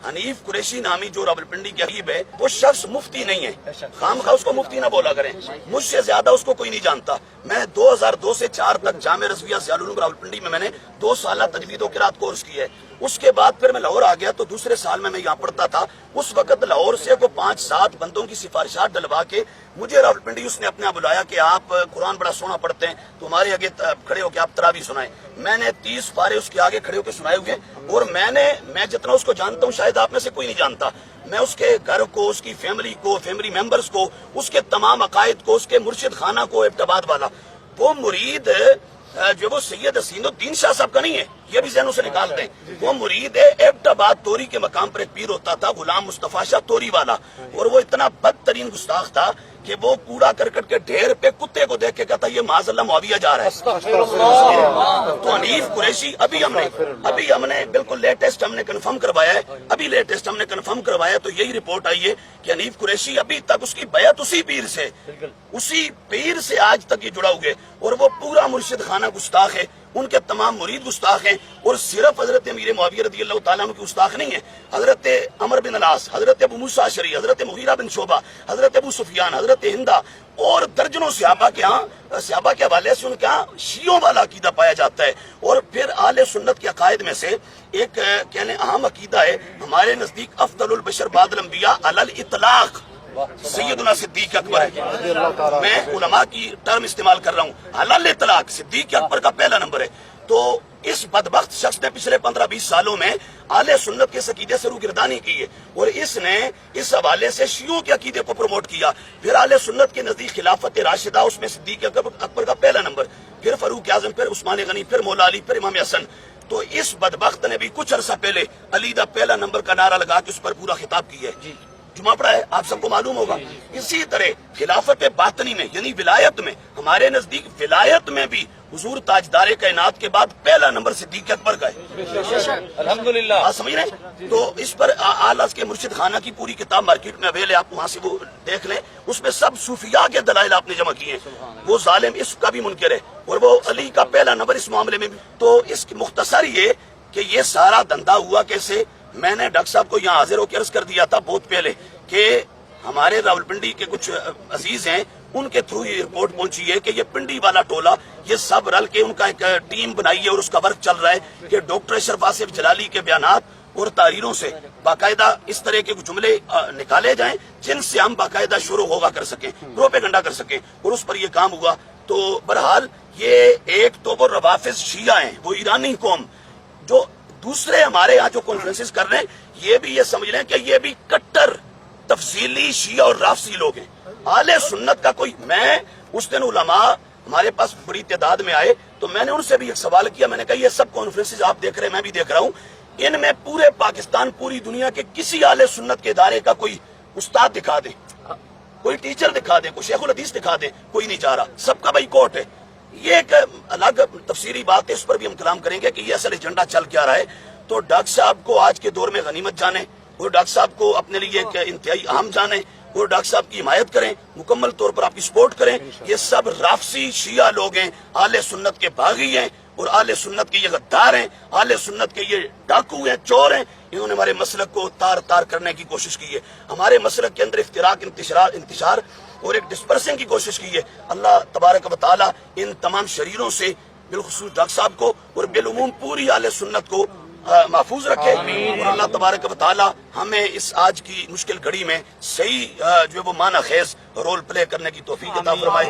हनीफ कुरैशी नामी जो रावलपिंडी के हबीब है, वो शख्स मुफ्ती नहीं है। खामखा उसको मुफ्ती ना बोला करें, मुझसे ज्यादा उसको कोई नहीं जानता। मैं 2002 से 4 तक जामे रज़विया सियालुलूम रावलपिंडी में मैंने 2 साल तजवीद व क़िराअत कोर्स किया है। उसके बाद फिर मैं लाहौर आ गया, तो दूसरे साल में मैं यहाँ पढ़ता था। उस वक्त लाहौर से को 5-7 बंदों की सिफारिशात डलवा के मुझे रावलपिंडी उसने अपने यहाँ बुलाया कि आप कुरान बड़ा सोना पढ़ते हैं, तो हमारे आगे खड़े होकर आप तरावी सुनाएं। मैंने 30 पारे उसके आगे खड़े होकर सुनाए हुए, और मैं जितना उसको जानता हूँ शायद आप में से कोई नहीं जानता। मैं उसके घर को, उसकी फैमिली को, फैमिली मेंबर्स को, उसके तमाम अकायद को, उसके मुर्शिद खाना को, एबटाबाद वाला वो मुरीद जो वो सैयद हसीनुद्दीन शाह साहब का नहीं है, ये भी ज़हनों से निकाल दें। वो मुरीद है एबटाबाद तोरी के मकाम पर एक पीर होता था, गुलाम मुस्तफा शाह तोरी वाला, और वो इतना बदतरीन गुस्ताख था कि वो कूड़ा करकट के ढेर पे कुत्ते को देख के कहता ये माज़अल्लाह मुआविया जा रहा है। तो हनीफ कुरैशी अभी हमने बिल्कुल लेटेस्ट हमने कंफर्म करवाया है, अभी लेटेस्ट हमने कंफर्म करवाया, तो यही रिपोर्ट आई है कि हनीफ कुरैशी अभी तक उसकी बैत उसी पीर से आज तक ये जुड़ा हुए, और वो पूरा मुर्शिद खाना गुस्ताख है, उनके तमाम मुरीद गुस्ताख हैं। और सिर्फ हजरत अमीर मुआविया रज़ियल्लाहु ताला अन्हु की गुस्ताख नहीं है, हजरत अमर बिन अलास, हजरत अबू मूसा अशरी, हजरत मुगीरा बिन शोबा, हजरत अबू सुफियान, हजरत हिंदा और दर्जनों सहाबा के हवाले से उनके यहाँ शियों वाला अकीदा पाया जाता है। और फिर आले सुन्नत के अकायद में से एक कहने अहम अकीदा है हमारे नजदीक, अफदलुल बशर बादल अंबिया अलल इतलाक सैयदुना सिद्दीक अकबर है। मैं उलमा की टर्म इस्तेमाल कर रहा हूँ, अलल इतलाक सिद्दीक अकबर का पहला नंबर है। तो इस बदबख्त शख्स ने पिछले 15-20 सालों में आले सुन्नत के अकीदे से रूगिरदानी की है, और इसने इस हवाले से शियों के अकीदे को प्रमोट किया। फिर आले सुन्नत के नजदीक खिलाफत राशिदा, उसमें सिद्दीक अकबर का पहला नंबर, फिर फारूक आजम, फिर उस्मान गनी, फिर मौला अली, फिर इमाम हसन। तो इस बदबख्त ने भी कुछ अरसा पहले अली दा पहला नंबर का नारा लगा के उस पर पूरा खिताब किया है। जुमा पड़ा है, आप सबको मालूम होगा। इसी तरह खिलाफत बातनी में यानी विलायत में, हमारे नजदीक विलायत में भी हुजूर ताजदारे कायनात के बाद पहला नंबर सिद्दीक अकबर का है। अल्हम्दुलिल्लाह, आप समझ रहे हैं। तो इस पर आला के मुर्शिद खाना की पूरी किताब मार्केट में अवेल है, आप वहाँ से वो देख लें। उसमें सब सूफिया के दलाइल आपने जमा किए हैं। वो जालिम इसका भी मुनकर है, और वो अली का पहला नंबर इस मामले में भी। तो इसकी मुख्तसर ये कि ये सारा धंधा हुआ कैसे। मैंने डॉक्टर साहब को यहाँ हाजिर होकर अर्ज कर दिया था बहुत पहले कि हमारे रावलपिंडी के कुछ अजीज हैं, उनके थ्रू ये रिपोर्ट पहुंची है कि ये पिंडी वाला टोला ये सब रल के उनका एक टीम बनाई है, और उसका वर्क चल रहा है कि डॉक्टर अशरफ आसिफ जलाली के बयानात और तारीरों से बाकायदा इस तरह के जुमले निकाले जाएं जिनसे हम बाकायदा शुरू होगा कर सकें, प्रोपेगेंडा कर सकें, और उस पर यह काम हुआ। तो बहरहाल ये एक तो वो रवाफिज शिया हैं, वो ईरानी कौम, जो दूसरे हमारे यहाँ जो कॉन्फ्रेंसेस कर रहे हैं, ये भी ये समझ लें कि ये भी कट्टर तफसीली शिया और राफसी लोग हैं। आले सुन्नत का कोई, मैं उस दिन उलमा हमारे पास बड़ी तादाद में आए, तो मैंने उनसे भी एक सवाल किया। मैंने कहा ये सब कॉन्फ्रेंसेस आप देख रहे हैं, मैं भी देख रहा हूँ, इनमें पूरे पाकिस्तान, पूरी दुनिया के किसी आले सुन्नत के इदारे का कोई उस्ताद दिखा दे, कोई टीचर दिखा दे, कोई शेखुल हदीस दिखा दे, कोई नहीं चाह रहा, सबका बाइकॉट है। ये एक अलग तफसीरी बात है, इस पर भी हम कलाम करेंगे कि ये असल एजेंडा चल क्या रहा है। तो डॉक्टर साहब को आज के दौर में गनीमत जाने, और डॉक्टर साहब को अपने लिए एक इंतहाई अहम जाने, और डॉक्टर साहब की हिमायत करें, मुकम्मल तौर पर आपकी सपोर्ट करें। ये सब राफसी शिया लोग हैं, आले सुन्नत के बागी हैं, और आले सुन्नत के ये गद्दार हैं, आले सुन्नत के ये डाकू हैं, चोर हैं। इन्होंने हमारे मसलक को तार तार करने की कोशिश की है, हमारे मसलक के अंदर इफ्तिराक, इंतिशार और एक डिस्पर्सिंग की कोशिश की है। अल्लाह तबारक व तआला इन तमाम शरीरों से बिलखुसूस डॉक्टर साहब को और बिलउमूम पूरी आले सुन्नत को महफूज रखे, और अल्लाह तबारक व तआला हमें इस आज की मुश्किल घड़ी में सही जो वो माना खेज रोल प्ले करने की तौफीक अता फरमाए।